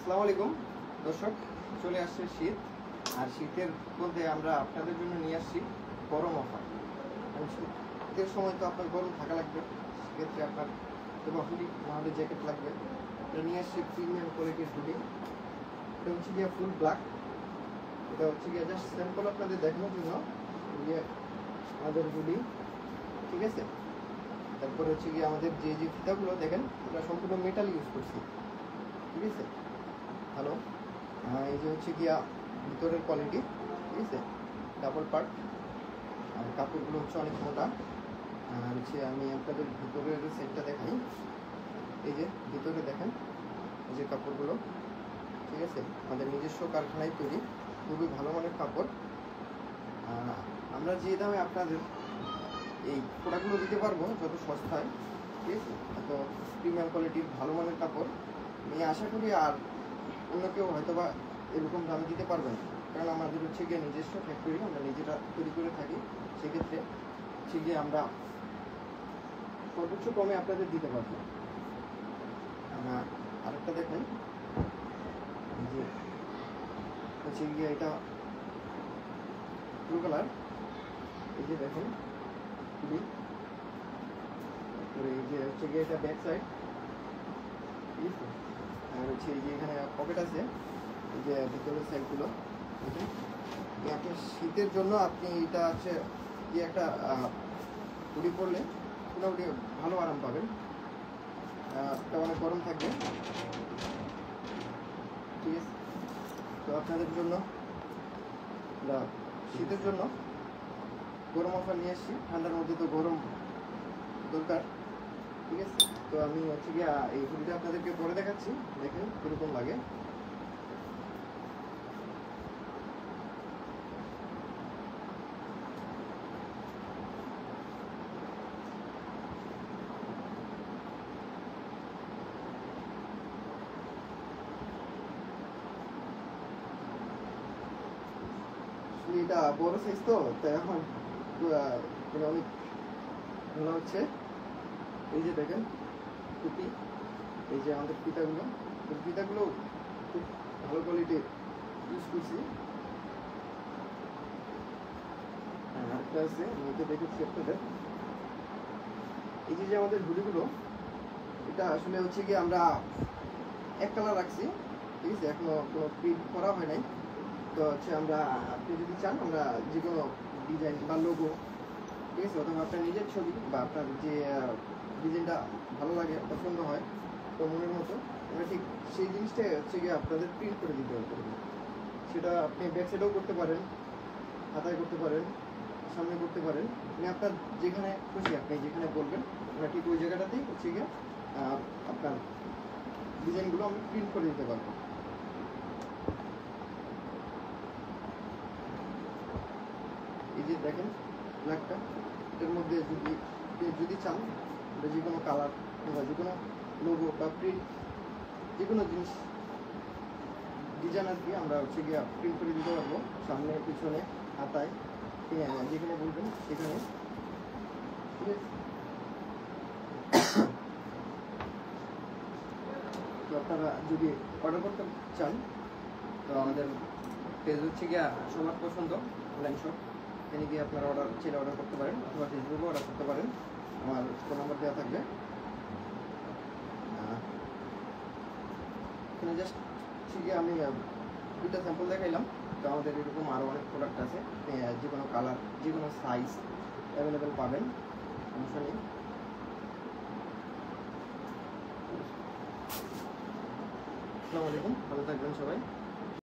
আসসালামু আলাইকুম দর্শক, চলে আসছে শীত। আর শীতের মধ্যে আমরা আপনাদের জন্য নিয়ে আসছি গরম অফার। শীতের সময় তো আপনার গরম থাকা লাগবে, সেক্ষেত্রে আপনার হুডি নাহলে জ্যাকেট লাগবে। এটা নিয়ে আসছি প্রিমিয়াম কোয়ালিটির হুডি। এটা হচ্ছে গিয়ে ফুল ব্ল্যাক। এটা হচ্ছে গিয়ে জাস্ট স্যাম্পল আপনাদের দেখানোর জন্য আমাদের হুডি, ঠিক আছে। তারপরে হচ্ছে গিয়ে আমাদের যে যে ফিতাগুলো দেখেন, এটা সম্পূর্ণ মেটাল ইউজ করছি, ঠিক আছে। হ্যালো, এই যে হচ্ছে গিয়া ভিতরের কোয়ালিটি, ঠিক আছে, ডাবল পার্ট। আর কাপড়গুলো হচ্ছে অনেক মোটা। আর হচ্ছে আমি আপনাদের ভিতরের সেটটা দেখাই। এই যে ভিতরে দেখেন, এই যে কাপড়গুলো, ঠিক আছে, আমাদের নিজস্ব কারখানায় তৈরি, খুবই ভালো মানের কাপড়। আমরা যে দামে আপনাদের এই প্রোডাক্টগুলো দিতে পারবো, যত সস্তায়, ঠিক আছে, এত প্রিমিয়াম কোয়ালিটির ভালো মানের কাপড় আমি আশা করি আর অন্য কেউ হয়তো বা এরকম দামে দিতে পারবে না। কারণ আমাদের হচ্ছে গিয়ে নিজস্ব ফ্যাক্টরি, আমরা নিজেরা তৈরি করে থাকি। সেক্ষেত্রে হচ্ছে গিয়ে আমরা সর্বোচ্চ কমে আপনাদের দিতে পারবো। আরেকটা দেখেন, যে হচ্ছে গিয়ে এটা ব্লু কালার। এই যে দেখেন খুবই, তারপরে এই যে হচ্ছে গিয়ে এটা ব্যাক সাইড, ঠিক আছে। আর হচ্ছে এই যে এখানে পকেট আছে, এই যে ভিতরের সাইডগুলো। আপনার শীতের জন্য আপনি এটা হচ্ছে কি একটা হুডি পরলে মোটামুটি ভালো আরাম পাবেন। এটা অনেক গরম থাকবে, ঠিক আছে। তো আপনাদের জন্য শীতের জন্য গরম অফার নিয়ে আসছি। ঠান্ডার মধ্যে তো গরম দরকার, ঠিক আছে। তো আমি হচ্ছে গিয়ে এই হুডিটা আপনাদেরকে পরে দেখাচ্ছি, দেখেন কীরকম লাগে। এটা বড় সাইজ তো, তাই এখন অনেক ভালো হচ্ছে। এই যে দেখেন টুপি, এই যে আমাদের ফিতাগুলো, ফিতাগুলো খুব ভালো কোয়ালিটি ইউজ করছি। আরেকটা আছে, আমি এটা দেখেছি আপনাদের। এই যে আমাদের হুডিগুলো, এটা আসলে হচ্ছে কি আমরা এক কালার রাখছি, ঠিক আছে, এখনো কোনো প্রিন্ট করা হয় নাই। তো হচ্ছে আমরা, আপনি যদি চান আমরা যে কোনো ডিজাইন বা লোগো, ঠিক আছে, অথবা আপনার নিজের ছবি বা আপনার যে ডিজাইনটা ভালো লাগে, পছন্দ হয় তো মনের মতো, আমরা ঠিক সেই জিনিসটাই হচ্ছে গিয়ে আপনাদের প্রিন্ট করে দিতে পারবো। সেটা আপনি ব্যাক সাইডেও করতে পারেন, হাতায় করতে পারেন, সামনে করতে পারেন, মানে আপনার যেখানে খুশি আপনি যেখানে বলবেন, আমরা ঠিক ওই জায়গাটাতেই হচ্ছে গিয়ে আপনার ডিজাইনগুলো আমি প্রিন্ট করে দিতে পারবো। এই যে দেখেন ব্ল্যাকটা, এটার মধ্যে যদি চান যে কোনো কালার বা যে কোনো লোগো বা প্রিন্ট, যে কোনো জিনিস ডিজাইন আর কি আমরা হচ্ছে গিয়ে প্রিন্ট করে দিতে পারবো, সামনে পিছনে হাতায়, ঠিক আছে, যেখানে বলবেন সেখানে, ঠিক আছে। তো আপনারা যদি অর্ডার করতে চান, তো আমাদের পেজ হচ্ছে গিয়ে সবার পছন্দ অনলাইন শপ, এখানে গিয়ে আপনারা অর্ডার করতে পারেন, অথবা ফেসবুকে অর্ডার করতে পারেন। আমার ফোন নাম্বার দেওয়া থাকবে। এখানে জাস্ট ঠিক আমি দুইটা স্যাম্পল দেখাইলাম। তো আমাদের এরকম আরও অনেক প্রোডাক্ট আছে, যে কোনো কালার, যে কোনো সাইজ অ্যাভেলেবেল পাবেন, সমস্যা নেই। আসসালামু আলাইকুম, ভালো থাকবেন সবাই।